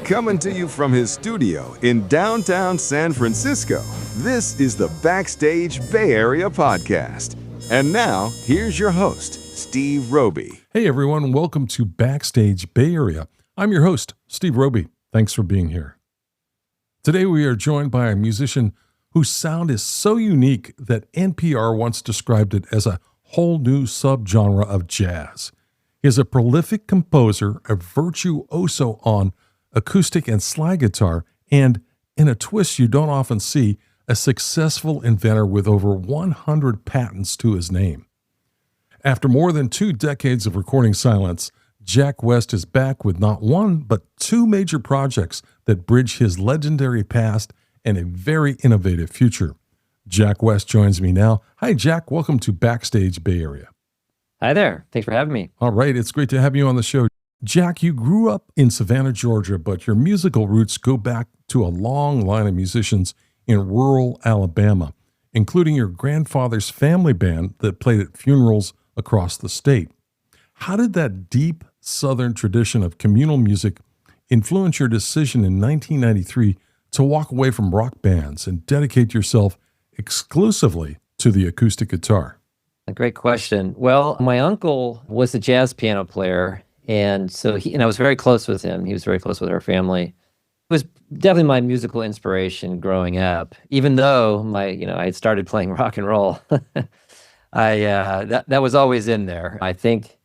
Coming to you from his studio in downtown San Francisco, this is the Backstage Bay Area podcast. And now, here's your host, Steve Roby. Hey everyone, welcome to Backstage Bay Area. I'm your host, Steve Roby. Thanks for being here. Today we are joined by a musician whose sound is so unique that NPR once described it as a whole new subgenre of jazz. He is a prolific composer, a virtuoso on acoustic and slide guitar, and, in a twist you don't often see, a successful inventor with over 100 patents to his name. After more than 2 decades of recording silence, Jack West is back with not one, but 2 major projects that bridge his legendary past and a very innovative future. Jack West joins me now. Hi, Jack. Welcome to Backstage Bay Area. Hi there. Thanks for having me. All right. It's great to have you on the show. Jack, you grew up in Savannah, Georgia, but your musical roots go back to a long line of musicians in rural Alabama, including your grandfather's family band that played at funerals across the state. How did that deep Southern tradition of communal music influence your decision in 1993 to walk away from rock bands and dedicate yourself exclusively to the acoustic guitar? A great question. Well, my uncle was a jazz piano player, and so I was very close with him. He was very close with our family. It was definitely my musical inspiration growing up. Even though I had started playing rock and roll, that was always in there. I think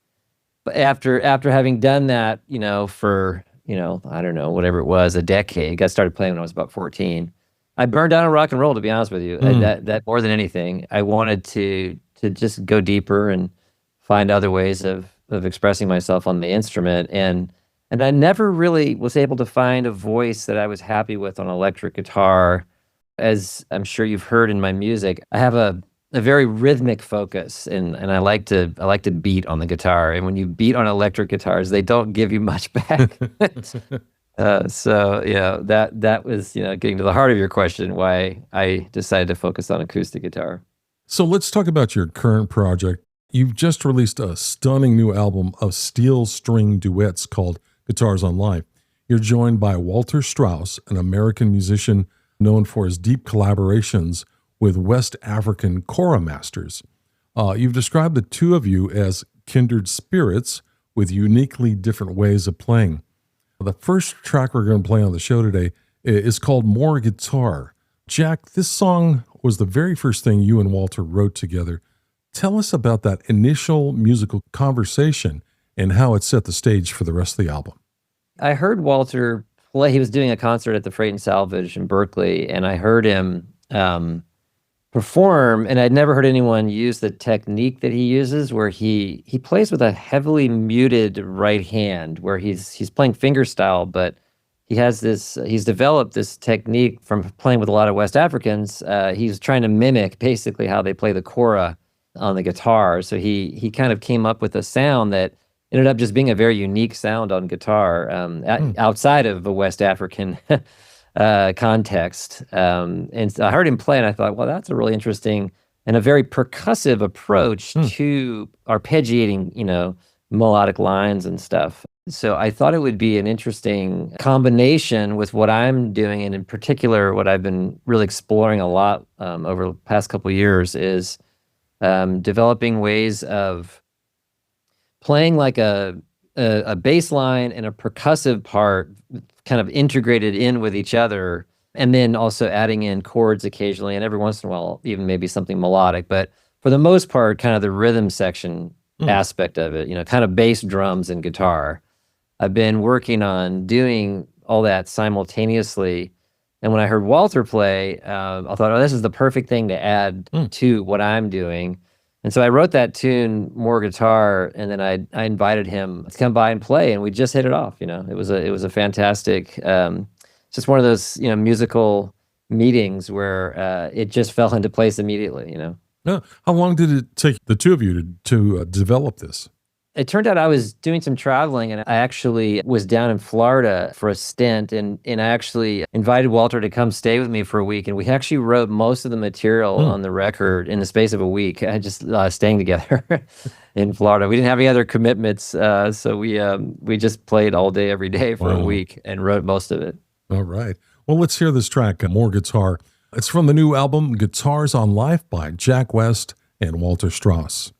after having done that, for I don't know, whatever it was, a decade. I started playing when I was about 14. I burned out on rock and roll, to be honest with you. That more than anything, I wanted to just go deeper and find other ways of expressing myself on the instrument. And I never really was able to find a voice that I was happy with on electric guitar. As I'm sure you've heard in my music, I have a very rhythmic focus, and I like to beat on the guitar. And when you beat on electric guitars, they don't give you much back. That was getting to the heart of your question, why I decided to focus on acoustic guitar. So let's talk about your current project. You've just released a stunning new album of steel string duets called Guitars on Live. You're joined by Walter Strauss, an American musician known for his deep collaborations with West African kora masters. You've described the two of you as kindred spirits with uniquely different ways of playing. The first track we're going to play on the show today is called More Guitar. Jack, this song was the very first thing you and Walter wrote together. Tell us about that initial musical conversation and how it set the stage for the rest of the album. I heard Walter play. He was doing a concert at the Freight and Salvage in Berkeley, and I heard him perform, and I'd never heard anyone use the technique that he uses, where he plays with a heavily muted right hand, where he's playing fingerstyle, but he's developed this technique from playing with a lot of West Africans. He's trying to mimic basically how they play the kora on the guitar. So he kind of came up with a sound that ended up just being a very unique sound on guitar, outside of a West African context. And so I heard him play, and I thought, well, that's a really interesting and a very percussive approach to arpeggiating, melodic lines and stuff. So I thought it would be an interesting combination with what I'm doing, and in particular, what I've been really exploring a lot over the past couple of years is developing ways of playing like a bass line and a percussive part kind of integrated in with each other, and then also adding in chords occasionally, and every once in a while, even maybe something melodic. But for the most part, kind of the rhythm section aspect of it, kind of bass, drums, and guitar. I've been working on doing all that simultaneously. And when I heard Walter play, I thought, this is the perfect thing to add to what I'm doing. And so I wrote that tune, More Guitar, and then I invited him to come by and play, and we just hit it off. It was a fantastic, just one of those musical meetings where it just fell into place immediately. How long did it take the two of you to develop this? It turned out I was doing some traveling, and I actually was down in Florida for a stint, and I actually invited Walter to come stay with me for a week, and we actually wrote most of the material on the record in the space of a week, just staying together in Florida. We didn't have any other commitments, so we just played all day, every day for a week and wrote most of it. All right. Well, let's hear this track, More Guitar. It's from the new album, Guitars on Life by Jack West and Walter Strauss.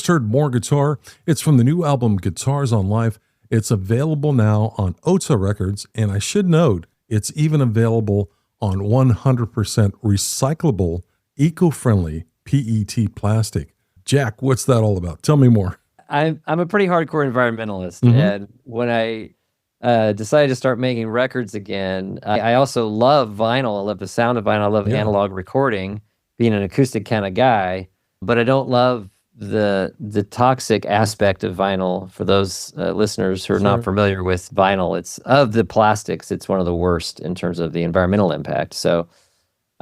just heard more guitar. It's from the new album Guitars on Life. It's available now on Ota Records, and I should note it's even available on 100% recyclable, eco-friendly PET plastic. Jack, what's that all about? Tell me more. I'm a pretty hardcore environmentalist, and when I decided to start making records again, I also love vinyl. I love the sound of vinyl. I love analog recording, being an acoustic kind of guy, but I don't love the toxic aspect of vinyl. For those listeners who are not familiar with vinyl, it's of the plastics, it's one of the worst in terms of the environmental impact. So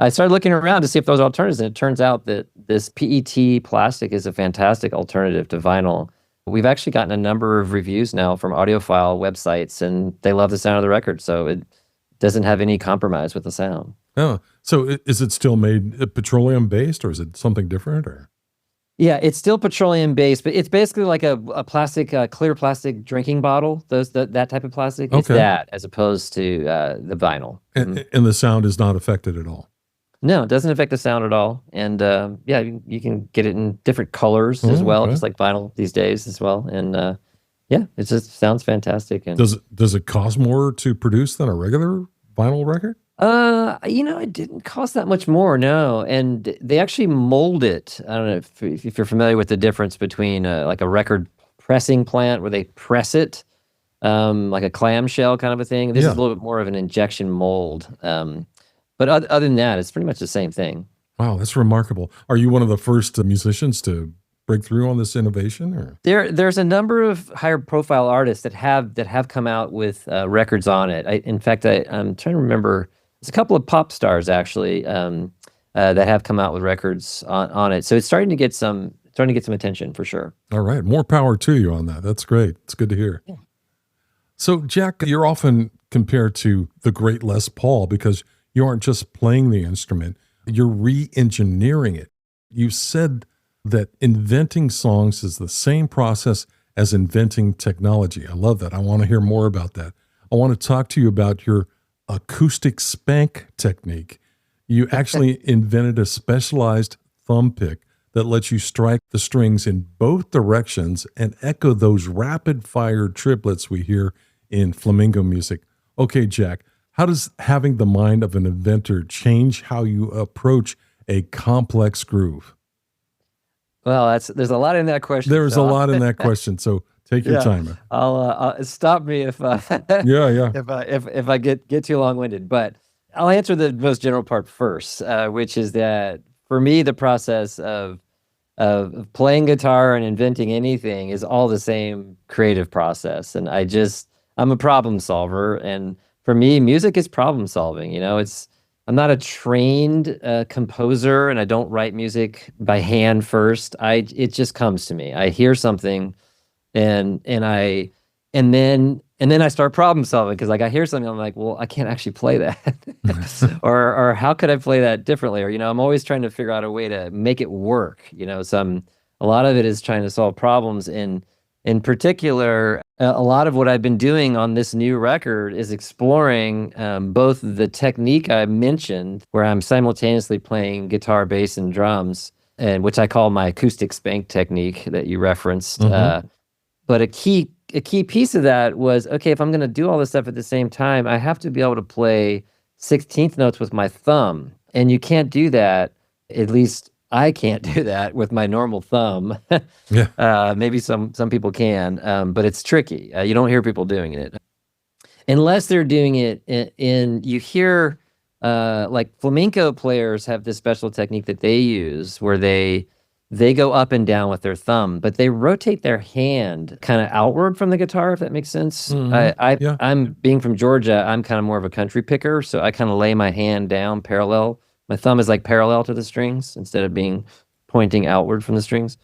I started looking around to see if those alternatives, and it turns out that this PET plastic is a fantastic alternative to vinyl. We've actually gotten a number of reviews now from audiophile websites, and they love the sound of the record, so it doesn't have any compromise with the sound. Oh, so is it still made petroleum-based, or is it something different? Or yeah, it's still petroleum-based, but it's basically like a plastic, clear plastic drinking bottle, that type of plastic. It's that, as opposed to the vinyl. And the sound is not affected at all? No, it doesn't affect the sound at all. And yeah, you can get it in different colors as well, just like vinyl these days as well. And yeah, it just sounds fantastic. And does it cost more to produce than a regular vinyl record? It didn't cost that much more, no. And they actually mold it. I don't know if you're familiar with the difference between like a record pressing plant where they press it, like a clamshell kind of a thing. This is a little bit more of an injection mold. But other than that, it's pretty much the same thing. Wow, that's remarkable. Are you one of the first musicians to break through on this innovation? Or there's a number of higher profile artists that have come out with records on it. I'm trying to remember. There's a couple of pop stars actually that have come out with records on it. So it's starting to get some attention for sure. All right, more power to you on that. That's great. It's good to hear. Yeah. So Jack, you're often compared to the great Les Paul because you aren't just playing the instrument, you're re-engineering it. You said that inventing songs is the same process as inventing technology. I love that. I want to hear more about that. I want to talk to you about your acoustic spank technique. You actually invented a specialized thumb pick that lets you strike the strings in both directions and echo those rapid-fire triplets we hear in flamenco music. Okay, Jack, how does having the mind of an inventor change how you approach a complex groove? Well, there's a lot in that question. There's a lot in that question, so take your time. I'll stop me if if I get too long-winded. But I'll answer the most general part first, which is that for me, the process of playing guitar and inventing anything is all the same creative process, and I'm a problem solver, and for me, music is problem solving. I'm not a trained composer, and I don't write music by hand first. It just comes to me. I hear something, and then I start problem solving because like I hear something, I'm like, well, I can't actually play that, or how could I play that differently? Or I'm always trying to figure out a way to make it work. So a lot of it is trying to solve problems. In particular, a lot of what I've been doing on this new record is exploring both the technique I mentioned, where I'm simultaneously playing guitar, bass, and drums, and which I call my acoustic spank technique that you referenced. But a key piece of that was, okay, if I'm going to do all this stuff at the same time, I have to be able to play 16th notes with my thumb, and you can't do that, at least I can't do that with my normal thumb. Maybe some people can, but it's tricky. You don't hear people doing it. Unless they're doing it you hear, like flamenco players have this special technique that they use where they go up and down with their thumb, but they rotate their hand kind of outward from the guitar, if that makes sense. I'm being from Georgia, I'm kind of more of a country picker, so I kind of lay my hand down parallel. My thumb is like parallel to the strings instead of being pointing outward from the strings.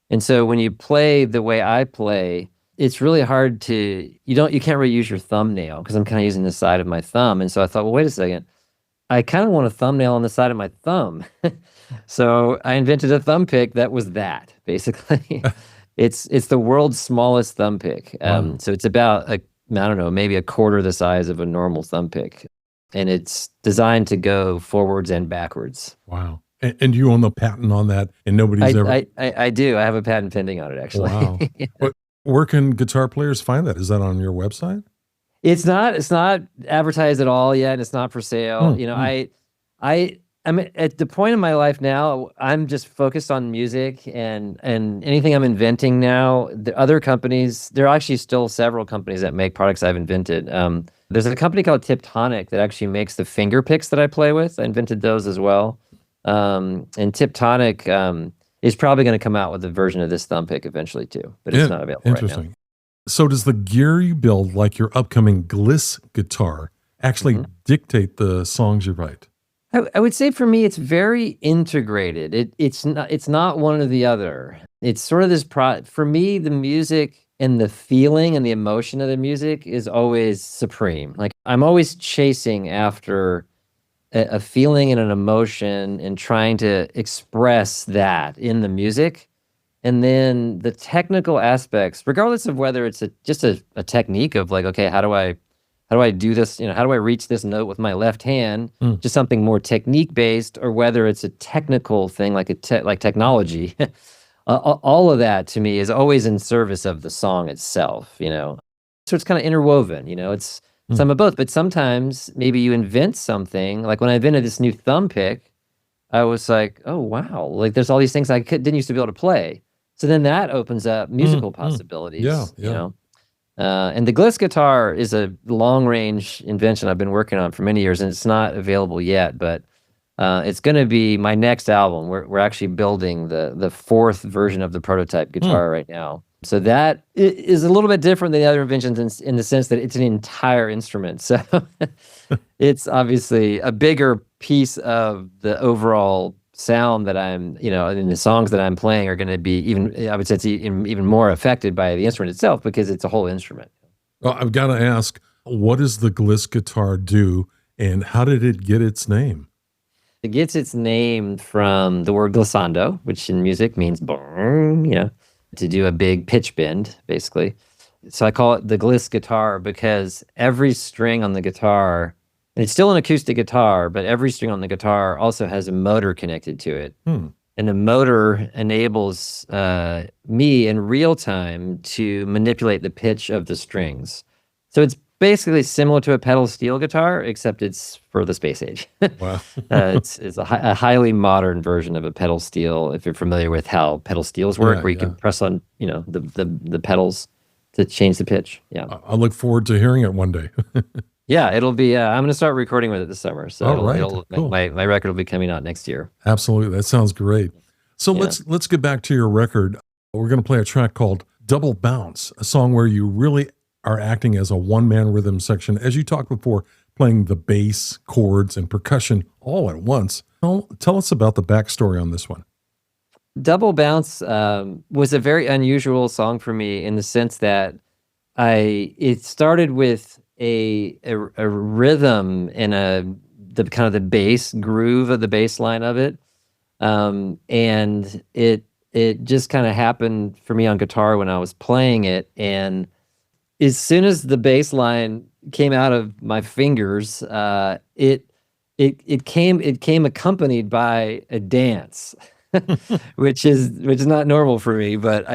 And so when you play the way I play, it's really hard you can't really use your thumbnail because I'm kind of using the side of my thumb. And so I thought, well, wait a second. I kind of want a thumbnail on the side of my thumb. So I invented a thumb pick that was that, basically. It's the world's smallest thumb pick. So it's about, I don't know, maybe a quarter the size of a normal thumb pick. And it's designed to go forwards and backwards. Wow. And you own the patent on that, and nobody's ever. I do. I have a patent pending on it, actually. Wow. Where can guitar players find that? Is that on your website? It's not advertised at all yet, and it's not for sale. I'm at the point in my life now, I'm just focused on music and anything I'm inventing now. The other companies, there are actually still several companies that make products I've invented. There's a company called Tiptonic that actually makes the finger picks that I play with. I invented those as well. And Tiptonic is probably going to come out with a version of this thumb pick eventually too, but it's not available right now. So does the gear you build, like your upcoming Gliss guitar, actually dictate the songs you write? I would say for me, it's very integrated. It's not one or the other. It's sort of this for me, the music and the feeling and the emotion of the music is always supreme. Like I'm always chasing after a feeling and an emotion and trying to express that in the music. And then the technical aspects, regardless of whether it's just a technique of like, okay, how do I do this? How do I reach this note with my left hand? Just something more technique based, or whether it's a technical thing like like technology. All of that to me is always in service of the song itself. So it's kind of interwoven. It's some of both. But sometimes maybe you invent something. Like when I invented this new thumb pick, I was like, oh wow, like there's all these things I didn't used to be able to play. So then that opens up musical possibilities. And the Gliss guitar is a long-range invention I've been working on for many years, and it's not available yet, but it's going to be my next album. We're actually building the fourth version of the prototype guitar right now. So that is a little bit different than the other inventions in the sense that it's an entire instrument. So it's obviously a bigger piece of the overall sound that I'm, and the songs that I'm playing are going to be I would say it's even more affected by the instrument itself because it's a whole instrument. Well, I've got to ask, what does the Gliss guitar do, and how did it get its name? It gets its name from the word glissando, which in music means boom, to do a big pitch bend, basically. So I call it the Gliss guitar because every string on the guitar, and it's still an acoustic guitar, but every string on the guitar also has a motor connected to it. And the motor enables me in real time to manipulate the pitch of the strings. So it's basically similar to a pedal steel guitar, except it's for the space age. Wow. It's a highly modern version of a pedal steel, if you're familiar with how pedal steels work, where you can press on the pedals to change the pitch. Yeah. I look forward to hearing it one day. Yeah, it'll be. I'm going to start recording with it this summer. So Cool. my record will be coming out next year. Absolutely, that sounds great. So let's get back to your record. We're going to play a track called "Double Bounce," a song where you really are acting as a one-man rhythm section, as you talked before, playing the bass, chords, and percussion all at once. Tell us about the backstory on this one. Double Bounce was a very unusual song for me in the sense that it started with a rhythm and the kind of the bass groove of the bass line of it. And it just kind of happened for me on guitar when I was playing it. And as soon as the bass line came out of my fingers, it came accompanied by a dance, which is not normal for me, but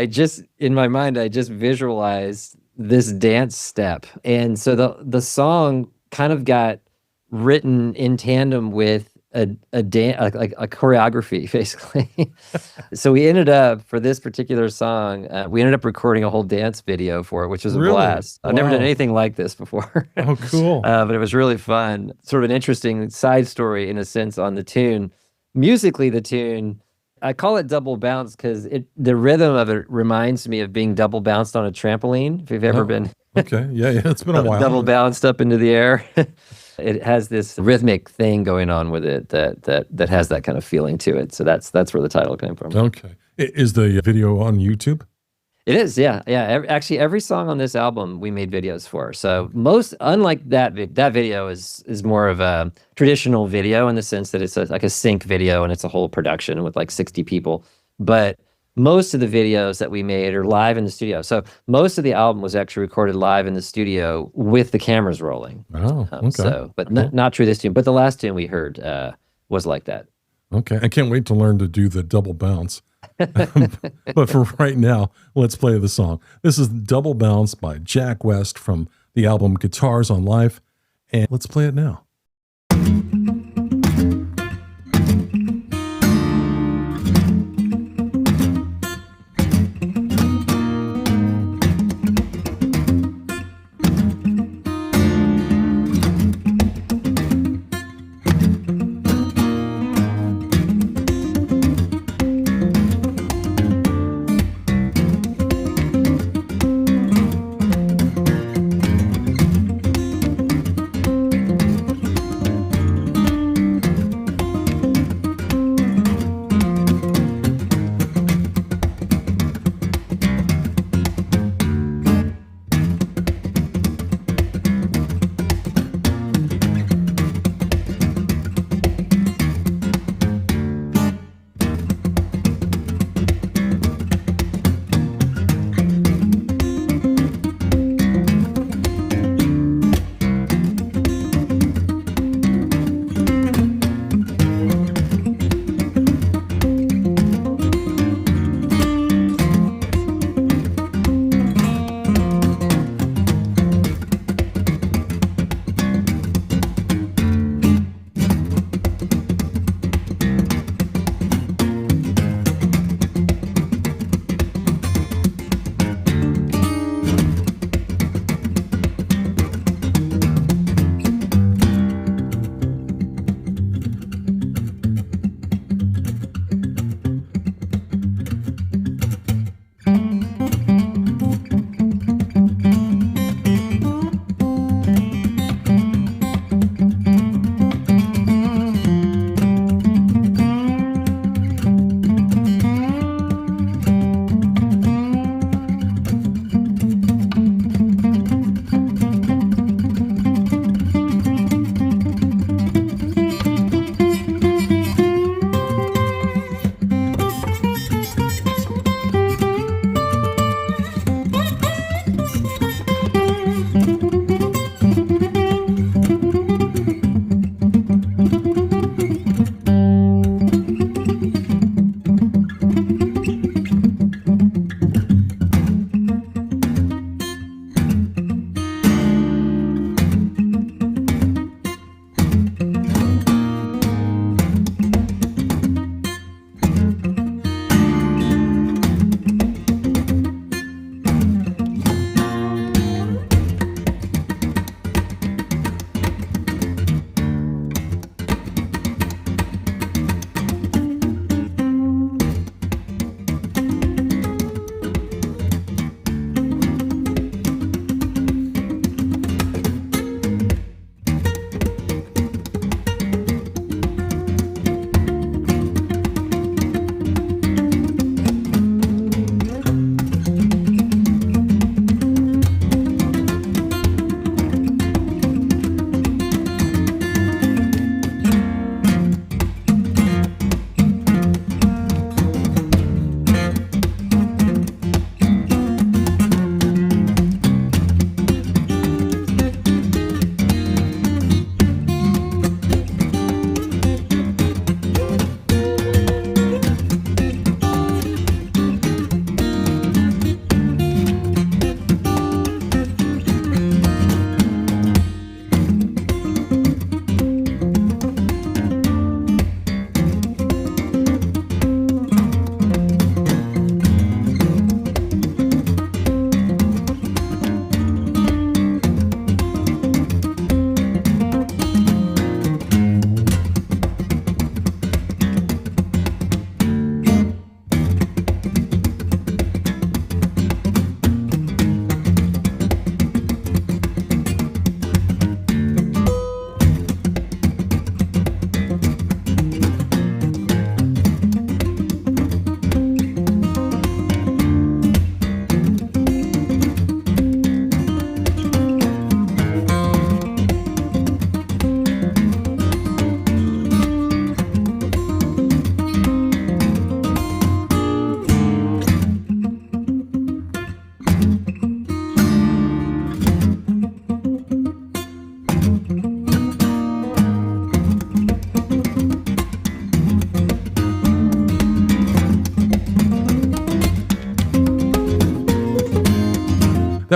in my mind, I just visualized this dance step. And so the song kind of got written in tandem with a choreography, basically. So we ended up, for this particular song, we ended up recording a whole dance video for it, which was a blast. I've never done anything like this before. Oh, cool. But it was really fun. Sort of an interesting side story, in a sense, on the tune. Musically, the tune, I call it double bounce because the rhythm of it reminds me of being double bounced on a trampoline. If you've ever been okay, yeah, it's been a while. Double bounced up into the air. It has this rhythmic thing going on with it that has that kind of feeling to it. So that's where the title came from. Okay, is the video on YouTube? It is, yeah. Actually, every song on this album we made videos for. So unlike that video is more of a traditional video in the sense that it's like a sync video and it's a whole production with like 60 people. But most of the videos that we made are live in the studio. So most of the album was actually recorded live in the studio with the cameras rolling. Oh, okay. But not true this tune. But the last tune we heard was like that. Okay. I can't wait to learn to do the double bounce. But for right now, let's play the song. This is Double Bounce by Jack West from the album Guitars on Life. And let's play it now.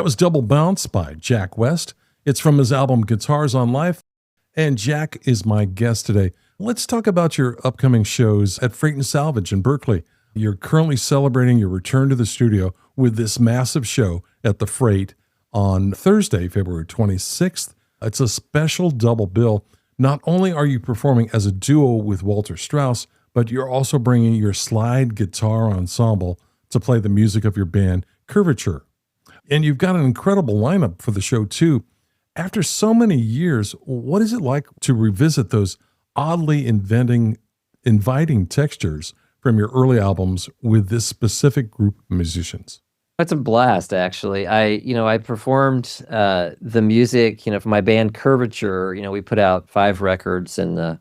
was Double Bounce by Jack West. It's from his album Guitars on Life, and Jack is my guest today. Let's talk about your upcoming shows at Freight and Salvage in Berkeley. You're currently celebrating your return to the studio with this massive show at the Freight on Thursday, February 26th. It's a special double bill. Not only are you performing as a duo with Walter Strauss, but you're also bringing your slide guitar ensemble to play the music of your band, Curvature. And you've got an incredible lineup for the show, too. After so many years, what is it like to revisit those oddly inviting textures from your early albums with this specific group of musicians? It's a blast, actually. I performed the music, for my band Curvature. We put out 5 records in the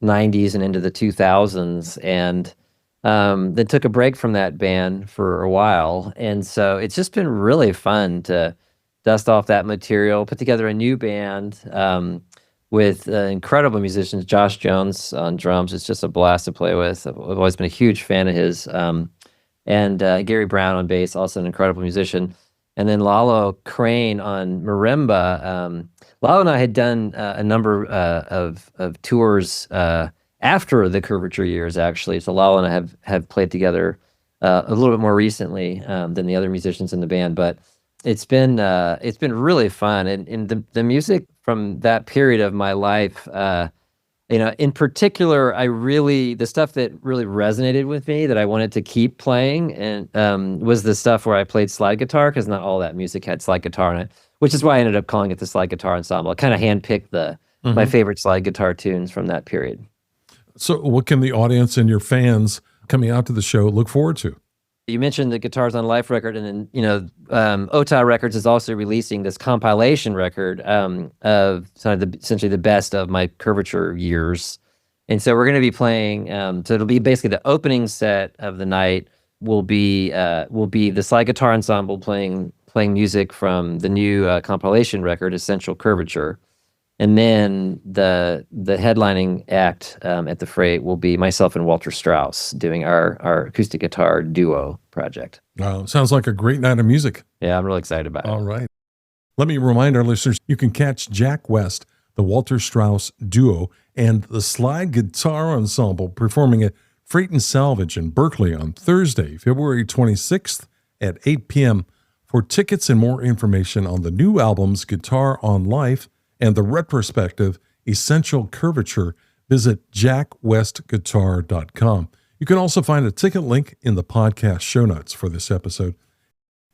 90s and into the 2000s, and then took a break from that band for a while. And so it's just been really fun to dust off that material, put together a new band with incredible musicians. Josh Jones on drums. It's just a blast to play with. I've always been a huge fan of his. And Gary Brown on bass, also an incredible musician. And then Lalo Crane on marimba. Lalo and I had done a number of tours after the Curvature years, actually. So Lalo and I have played together a little bit more recently than the other musicians in the band, but it's been really fun. And the music from that period of my life, in particular, the stuff that really resonated with me that I wanted to keep playing and was the stuff where I played slide guitar, because not all that music had slide guitar in it, which is why I ended up calling it the Slide Guitar Ensemble. I kind of handpicked my favorite slide guitar tunes from that period. So what can the audience and your fans coming out to the show look forward to? You mentioned the Guitars on Life record, and then, OTA Records is also releasing this compilation record of essentially the best of my Curvature years. And so we're going to be playing, so it'll be basically the opening set of the night will be the slide guitar ensemble playing music from the new compilation record, Essential Curvature. And then the headlining act at the Freight will be myself and Walter Strauss doing our acoustic guitar duo project. Sounds like a great night of music. Yeah, I'm really excited about it. All right. Let me remind our listeners, you can catch Jack West, the Walter Strauss duo, and the slide guitar ensemble performing at Freight and Salvage in Berkeley on Thursday, February 26th at 8 p.m. For tickets and more information on the new albums Guitar on Life and the retrospective Essential Curvature, visit jackwestguitar.com. You can also find a ticket link in the podcast show notes for this episode.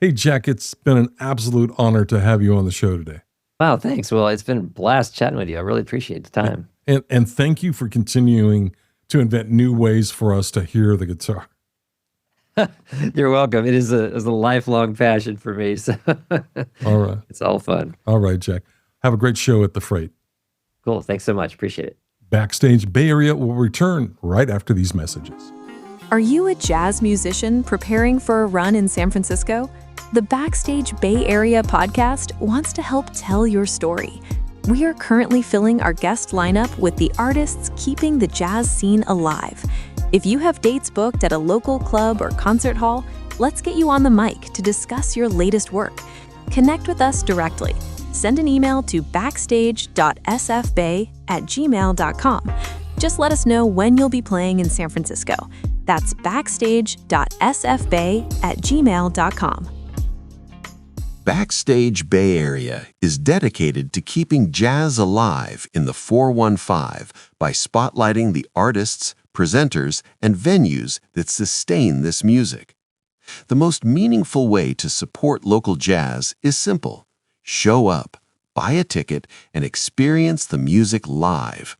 Hey, Jack, it's been an absolute honor to have you on the show today. Wow, thanks. Well, it's been a blast chatting with you. I really appreciate the time. And thank you for continuing to invent new ways for us to hear the guitar. You're welcome. It is a lifelong passion for me. So all right. It's all fun. All right, Jack. Have a great show at the Freight. Cool. Thanks so much. Appreciate it. Backstage Bay Area will return right after these messages. Are you a jazz musician preparing for a run in San Francisco? The Backstage Bay Area podcast wants to help tell your story. We are currently filling our guest lineup with the artists keeping the jazz scene alive. If you have dates booked at a local club or concert hall, let's get you on the mic to discuss your latest work. Connect with us directly. Send an email to backstage.sfbay@gmail.com. Just let us know when you'll be playing in San Francisco. That's backstage.sfbay@gmail.com. Backstage Bay Area is dedicated to keeping jazz alive in the 415 by spotlighting the artists, presenters, and venues that sustain this music. The most meaningful way to support local jazz is simple. Show up, buy a ticket, and experience the music live.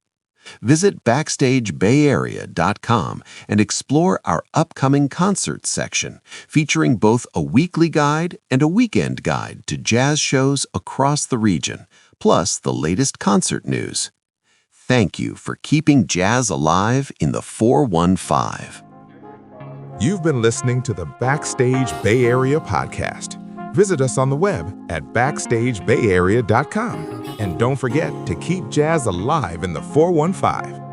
Visit BackstageBayArea.com and explore our upcoming concerts section, featuring both a weekly guide and a weekend guide to jazz shows across the region, plus the latest concert news. Thank you for keeping jazz alive in the 415. You've been listening to the Backstage Bay Area podcast. Visit us on the web at BackstageBayArea.com. And don't forget to keep jazz alive in the 415.